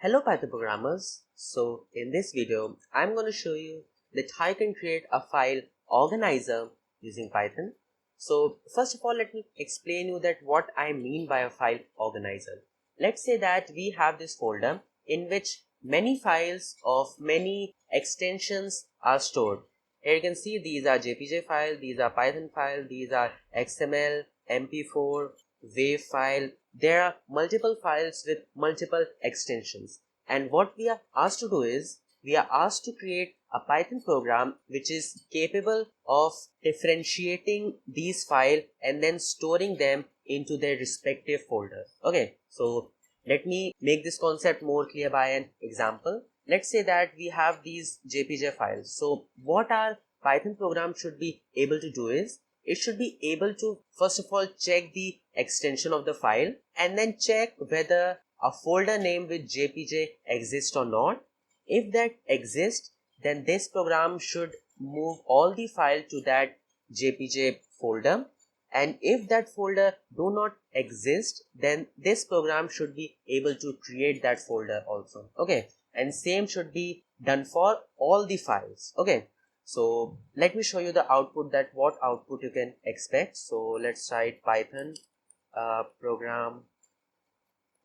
Hello Python programmers. So in this video, I'm going to show you that how you can create a file organizer using Python. So first of all, let me explain you that what I mean by a file organizer. Let's say that we have this folder in which many files of many extensions are stored. Here you can see these are JPG file, these are Python file, these are XML, MP4, WAV file. There are multiple files with multiple extensions, and what we are asked to do is we are asked to create a Python program which is capable of differentiating these files and then storing them into their respective folder. Okay, so let me make this concept more clear by an example. Let's say that we have these JPG files. So what our Python program should be able to do is it should be able to first of all check the extension of the file and then check whether a folder name with JPG exists or not. If that exists, then this program should move all the file to that JPG folder, and if that folder do not exist, then this program should be able to create that folder also. Okay, and same should be done for all the files. Okay, so let me show you the output, that what output you can expect. So let's write Python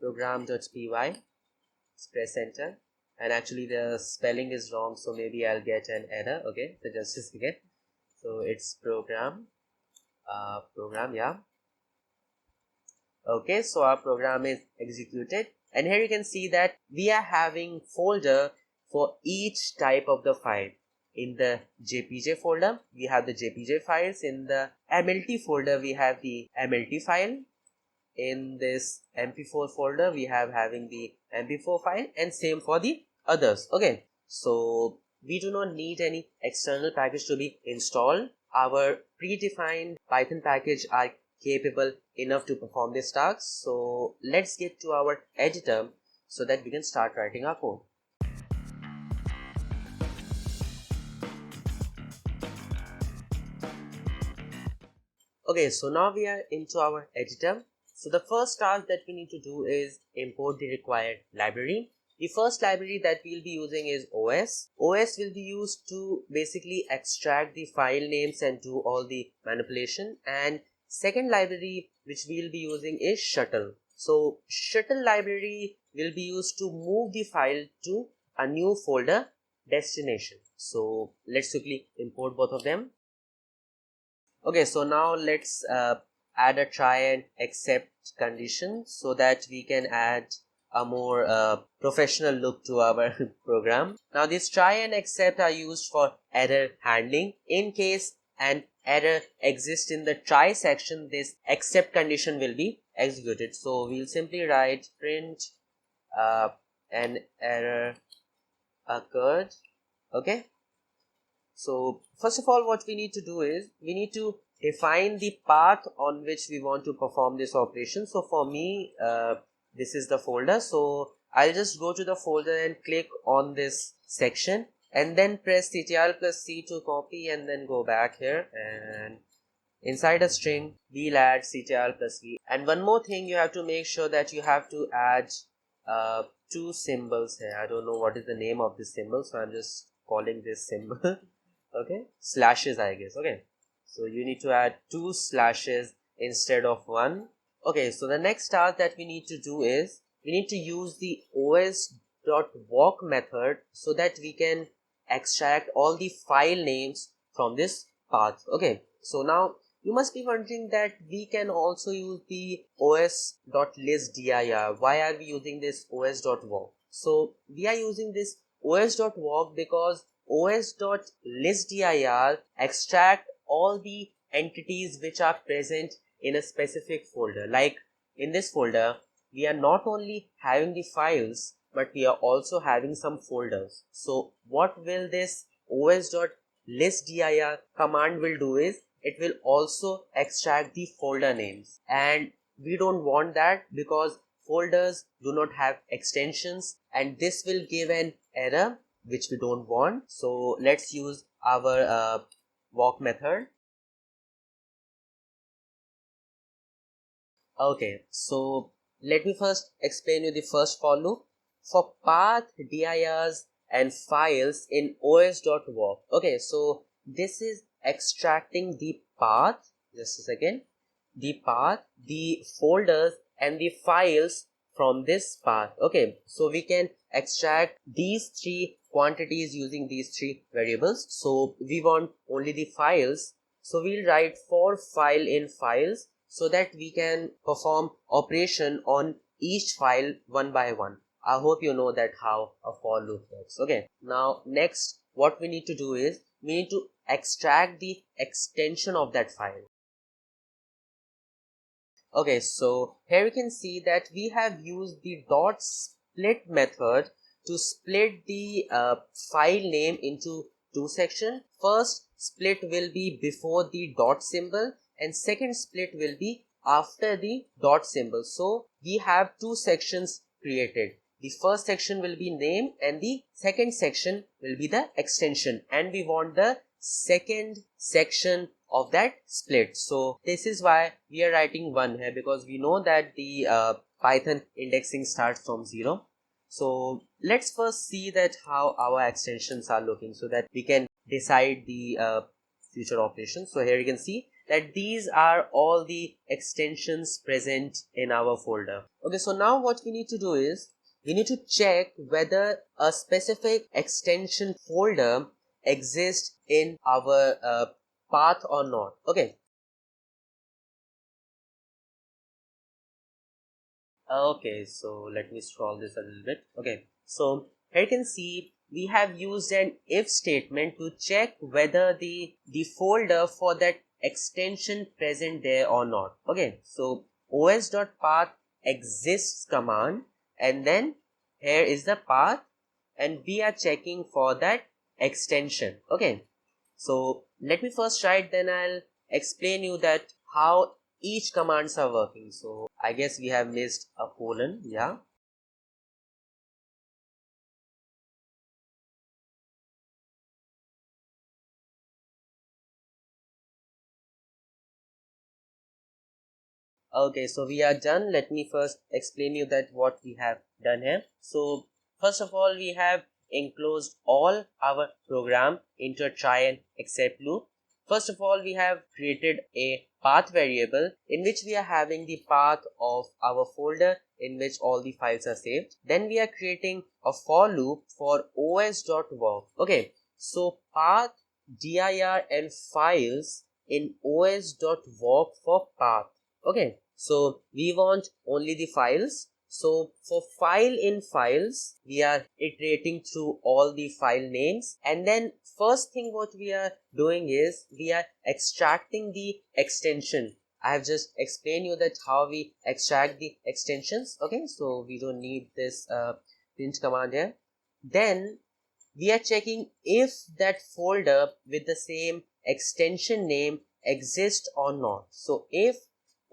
program.py, press enter, and actually the spelling is wrong, so maybe I'll get an error. Okay, so just a second. So it's program, yeah. Okay, so our program is executed, and here you can see that we are having folder for each type of the file. In the JPG folder, we have the JPG files. In the MLT folder, we have the MLT file. In this MP4 folder, we have having the MP4 file, and same for the others. Okay, so we do not need any external package to be installed. Our predefined Python package are capable enough to perform this task. So let's get to our editor so that we can start writing our code. Okay, so now we are into our editor. So the first task that we need to do is import the required library. The first library that we'll be using is OS. OS will be used to basically extract the file names and do all the manipulation. And second library which we'll be using is Shuttle. So Shuttle library will be used to move the file to a new folder destination. So let's quickly import both of them. Okay, so now let's add a try and accept condition so that we can add a more professional look to our program. Now this try and accept are used for error handling. In case an error exists in the try section, this accept condition will be executed. So we'll simply write print an error occurred. Okay, so first of all, what we need to do is we need to define the path on which we want to perform this operation. So for me, this is the folder. So I'll just go to the folder and click on this section and then press Ctrl plus C to copy and then go back here, and inside a string we'll add Ctrl plus V. And one more thing, you have to make sure that you have to add two symbols here. I don't know what is the name of this symbol, so I'm just calling this symbol okay, slashes, I guess. Okay, so you need to add two slashes instead of one. Okay, so the next task that we need to do is we need to use the os.walk method so that we can extract all the file names from this path. Okay, so now you must be wondering that we can also use the os.listdir. Why are we using this os.walk? So we are using this os.walk because os.listdir extract all the entities which are present in a specific folder. Like in this folder, we are not only having the files, but we are also having some folders. So what will this os.listdir command will do is it will also extract the folder names, and we don't want that because folders do not have extensions, and this will give an error which we don't want. So let's use our walk method. Okay, so let me first explain you the first for loop. for path, dirs and files in os.walk. Okay, so this is extracting the path, just a second, the path, the folders and the files from this path. Okay, so we can extract these three quantities using these three variables. So we want only the files, so we'll write for file in files so that we can perform operation on each file one by one. I hope you know that how a for loop works. Okay, now next what we need to do is we need to extract the extension of that file. Okay, so here you can see that we have used the dot split method to split the file name into two sections. First split will be before the dot symbol and second split will be after the dot symbol. So we have two sections created. The first section will be name and the second section will be the extension, and we want the second section of that split. So this is why we are writing 1 here, because we know that the Python indexing starts from 0. So let's first see that how our extensions are looking so that we can decide the future operations. So here you can see that these are all the extensions present in our folder. Okay, so now what we need to do is we need to check whether a specific extension folder exists in our path or not. Okay, so let me scroll this a little bit. Okay, so here you can see we have used an if statement to check whether the folder for that extension present there or not. Okay, so os.path exists command, and then here is the path and we are checking for that extension. Okay, so let me first write, then I'll explain you that how each commands are working. So I guess we have missed a colon. Yeah, okay, so we are done. Let me first explain you that what we have done here. So first of all, we have enclosed all our program into a try and except loop. First of all, we have created a path variable in which we are having the path of our folder in which all the files are saved. Then we are creating a for loop for os.walk. Okay, so path, dir and files in os.walk for path. Okay, so we want only the files. So for file in files, we are iterating through all the file names, and then first thing what we are doing is we are extracting the extension. I have just explained you that how we extract the extensions. Okay, so we don't need this print command here. Then we are checking if that folder with the same extension name exists or not. So if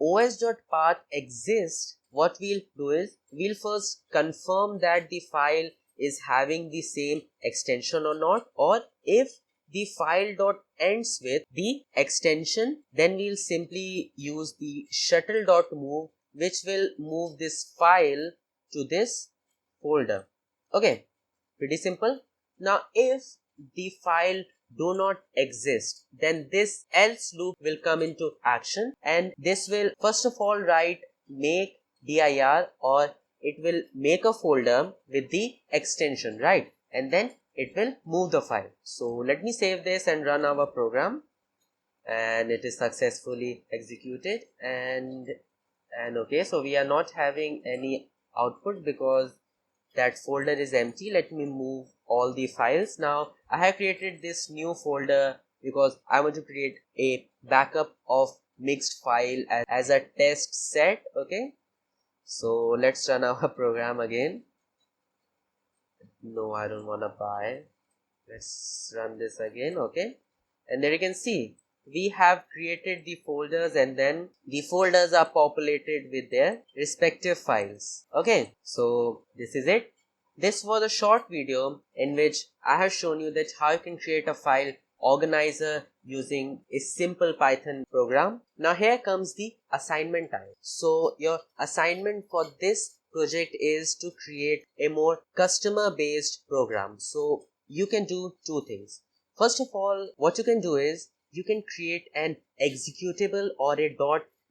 os.path exists, what we'll do is we'll first confirm that the file is having the same extension or not, or if the file dot ends with the extension, then we'll simply use the shuttle dot move, which will move this file to this folder. Okay, pretty simple. Now if the file do not exist, then this else loop will come into action, and this will first of all write make dir, or it will make a folder with the extension, right? And then it will move the file. So let me save this and run our program, and it is successfully executed. And okay, so we are not having any output because that folder is empty. Let me move all the files. Now I have created this new folder because I want to create a backup of mixed file as a test set. Okay, so let's run our program again. No, I don't want to buy. Let's run this again. Okay, and there you can see we have created the folders, and then the folders are populated with their respective files. Okay, so this is it. This was a short video in which I have shown you that how you can create a file organizer using a simple Python program. Now here comes the assignment time. So your assignment for this project is to create a more customer based program. So you can do two things. First of all, what you can do is you can create an executable or a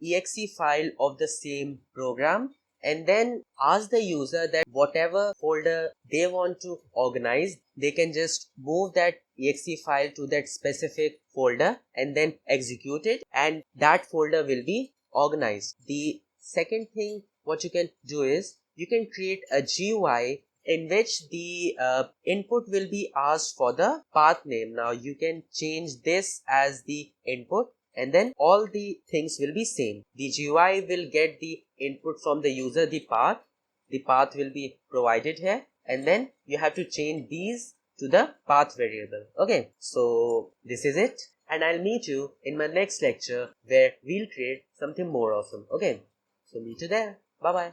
.exe file of the same program, and then ask the user that whatever folder they want to organize, they can just move that exe file to that specific folder and then execute it, and that folder will be organized. The second thing what you can do is you can create a GUI in which the input will be asked for the path name. Now you can change this as the input, and then all the things will be same. The GUI will get the input from the user, the path will be provided here, and then you have to change these to the path variable. Okay, so this is it, and I'll meet you in my next lecture where we'll create something more awesome. Okay, so meet you there. Bye bye.